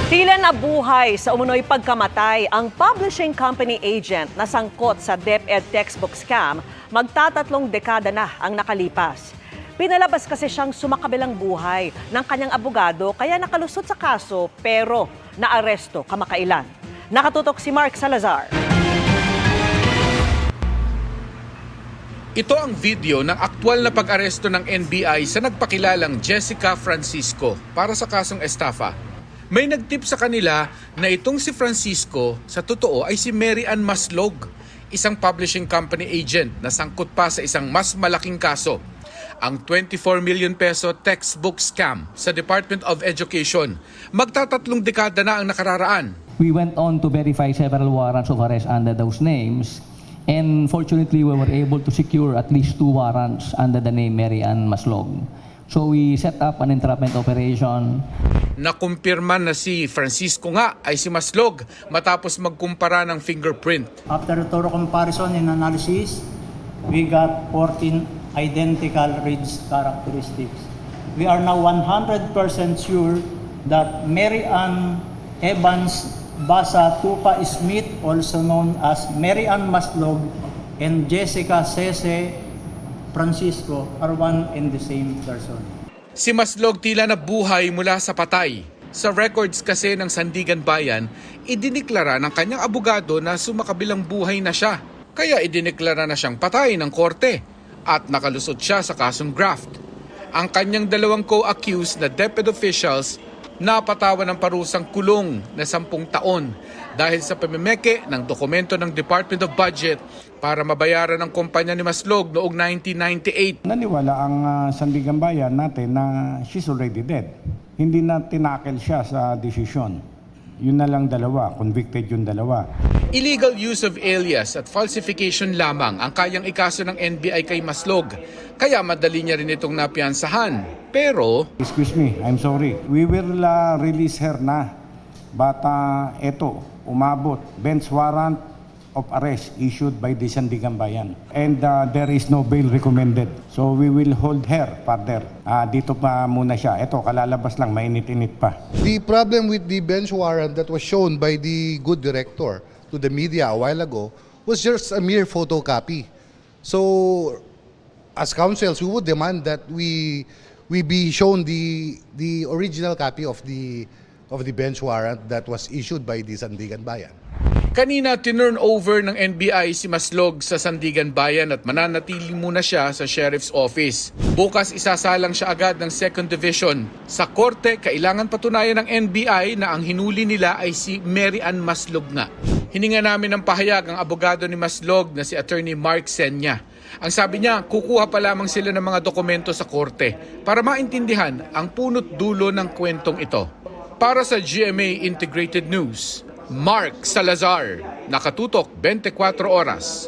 Tila nabuhay sa umunoy pagkamatay ang publishing company agent na sangkot sa DepEd textbook scam, magtatatlong dekada na ang nakalipas. Pinalabas kasi siyang sumakabilang buhay ng kanyang abogado kaya nakalusot sa kaso pero naaresto kamakailan. Nakatutok si Mark Salazar. Ito ang video ng aktwal na pag-aresto ng NBI sa nagpakilalang Jessica Francisco para sa kasong estafa. May nagtip sa kanila na itong si Francisco sa totoo ay si Mary Ann Maslog, isang publishing company agent na sangkot pa sa isang mas malaking kaso, ang 24 million peso textbook scam sa Department of Education. Magtatatlong dekada na ang nakararaan. We went on to verify several warrants of arrest under those names, and fortunately we were able to secure at least 2 warrants under the name Mary Ann Maslog. So we set up an entrapment operation. Nakumpirma na si Francisco nga ay si Maslog matapos magkumpara ng fingerprint. After a thorough comparison and analysis, we got 14 identical reads characteristics. We are now 100% sure that Mary Ann Evans Basa Tupa Smith, also known as Mary Ann Maslog, and Jessica Cese Francisco are one and the same person. Si Maslog tila na buhay mula sa patay. Sa records kasi ng Sandigan Bayan, idiniklara ng kanyang abogado na sumakabilang buhay na siya. Kaya idiniklara na siyang patay ng korte at nakalusot siya sa kasong graft. Ang kanyang dalawang co-accused na DepEd officials napatawan ng parusang kulong na 10 taon dahil sa pamimeke ng dokumento ng Department of Budget para mabayaran ng kumpanya ni Maslog noong 1998. Naniwala ang Sandigan Bayan natin na she's already dead. Hindi na tinakel siya sa desisyon. Yun na lang dalawa, convicted yung dalawa. Illegal use of alias at falsification lamang ang kayang ikaso ng NBI kay Maslog. Kaya madali niya rin itong napiansahan. Pero Excuse me, I'm sorry. We will release her na. But eto, umabot. Bench warrant of arrest issued by the Sandigan Bayan. And there is no bail recommended. So we will hold her further. Dito pa muna siya. Eto, kalalabas lang, mainit-init pa. The problem with the bench warrant that was shown by the good director to the media a while ago was just a mere photocopy. So, as counsels, we would demand that we be shown the original copy of the bench warrant that was issued by the Sandigan Bayan. kanina tinurn over ng NBI si Maslog sa Sandigan Bayan at mananatili muna siya sa Sheriff's Office. Bukas isasalang siya agad ng 2nd Division. Sa korte, kailangan patunayan ng NBI na ang hinuli nila ay si Mary Ann Maslog nga. Hininga namin ng pahayag ang abogado ni Maslog na si Attorney Mark Senya. Ang sabi niya, kukuha pa lamang sila ng mga dokumento sa korte para maintindihan ang punot dulo ng kwentong ito. Para sa GMA Integrated News, Mark Salazar, nakatutok 24 oras.